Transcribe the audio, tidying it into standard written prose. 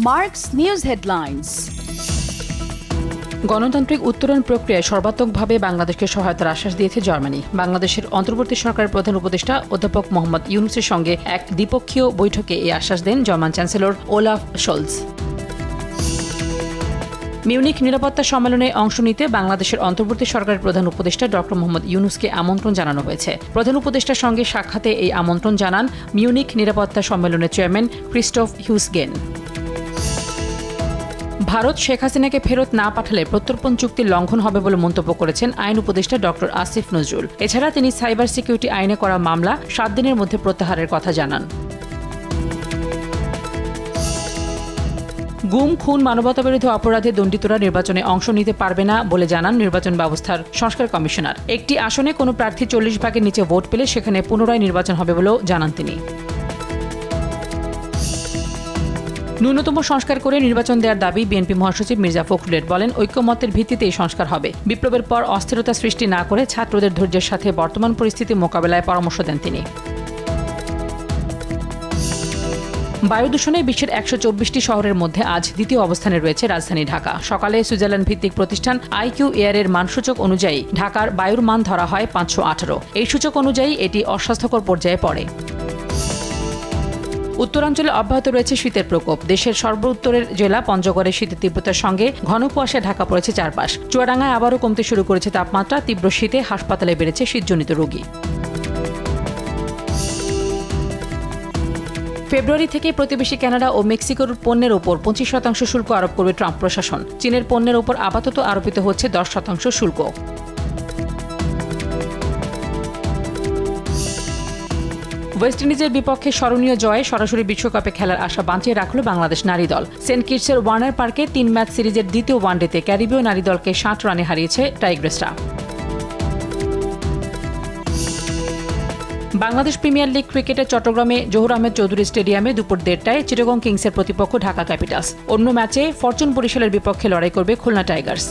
Mark's News Headlines. গণতান্ত্রিক উত্তরণ প্রক্রিয়ায় সর্বাত্মকভাবে বাংলাদেশকে সহায়তার আশ্বাস দিয়েছে জার্মানি। বাংলাদেশের অন্তর্বর্তী সরকারের প্রধান উপদেষ্টা অধ্যাপক মোহাম্মদ ইউনূসের সঙ্গে এক দ্বিপক্ষীয় বৈঠকে এই আশ্বাস দেন German chancellor Olaf Scholz. Munich নিরাপত্তা সম্মেলনে অংশ নিতে বাংলাদেশের অন্তর্বর্তী সরকারের প্রধান উপদেষ্টা ড মোহাম্মদ ইউনূসকে আমন্ত্রণ জানানো হয়েছে। প্রধান উপদেষ্টার সঙ্গে সাক্ষাতে এই আমন্ত্রণ জানান মিউনিখ নিরাপত্তা সম্মেলনের চেয়ারম্যান ক্রিস্টোফ হিউসগেন। ভারত শেখ হাসিনাকে ফেরত না পাঠালে প্রত্যর্পণ চুক্তির লঙ্ঘন হবে বলে মন্তব্য করেছেন আইন উপদেষ্টা ড আসিফ নজরুল। এছাড়া তিনি সাইবার সিকিউরিটি আইনে করা মামলা 7 দিনের মধ্যে প্রত্যাহারের কথা জানান। গুম, খুন, মানবতাবিরোধী অপরাধে দণ্ডিতরা নির্বাচনে অংশ নিতে পারবে না বলে জানান নির্বাচন ব্যবস্থার সংস্কার কমিশনার। একটি আসনে কোনো প্রার্থী 40 ভাগের নিচে ভোট পেলে সেখানে পুনরায় নির্বাচন হবে বলেও জানান তিনি। ন্যূনতম সংস্কার করে নির্বাচন দেওয়ার দাবি বিএনপি মহাসচিব মির্জা ফখরুলের। বলেন, ঐক্যমত্যের ভিত্তিতে এই সংস্কার হবে। বিপ্লবের পর অস্থিরতা সৃষ্টি না করে ছাত্রদের ধৈর্যের সাথে বর্তমান পরিস্থিতি মোকাবেলায় পরামর্শ দেন তিনি। বায়ু দূষণে বিশ্বের 124টি শহরের মধ্যে আজ দ্বিতীয় অবস্থানে রয়েছে রাজধানী ঢাকা। সকালে সুইজারল্যান্ড ভিত্তিক প্রতিষ্ঠান IQ এয়ারের মানসূচক অনুযায়ী ঢাকার বায়ুর মান ধরা হয় 518। এই সূচক অনুযায়ী এটি অস্বাস্থ্যকর পর্যায়ে পড়ে। উত্তরাঞ্চলে অব্যাহত রয়েছে শীতের প্রকোপ। দেশের সর্বোত্তরের জেলা পঞ্চগড়ে শীতের তীব্রতার সঙ্গে ঘন কুয়াশায় ঢাকা পড়েছে চারপাশ। চুয়াডাঙ্গায় আবারও কমতে শুরু করেছে তাপমাত্রা। তীব্র শীতে হাসপাতালে বেড়েছে শীতজনিত রোগী। ফেব্রুয়ারি থেকে প্রতিবেশী কানাডা ও মেক্সিকোর পণ্যের ওপর 25% শুল্ক আরোপ করবে ট্রাম্প প্রশাসন। চীনের পণ্যের ওপর আপাতত আরোপিত হচ্ছে 10% শুল্ক। ওয়েস্ট ইন্ডিজের বিপক্ষে স্মরণীয় জয়ে সরাসরি বিশ্বকাপে খেলার আশা বাঁচিয়ে রাখল বাংলাদেশ নারী দল। সেন্ট কিটসের ওয়ার্নার পার্কে 3 ম্যাচ সিরিজের দ্বিতীয় ওয়ানডেতে ক্যারিবীয় নারী দলকে 60 রানে হারিয়েছে টাইগ্রেসরা। বাংলাদেশ প্রিমিয়ার লিগ ক্রিকেটে চট্টগ্রামে জহুর আহমেদ চৌধুরী স্টেডিয়ামে দুপুর 1:30টায় চিটাগং কিংসের প্রতিপক্ষ ঢাকা ক্যাপিটালস। অন্য ম্যাচে ফরচুন বরিশালের বিপক্ষে লড়াই করবে খুলনা টাইগার্স।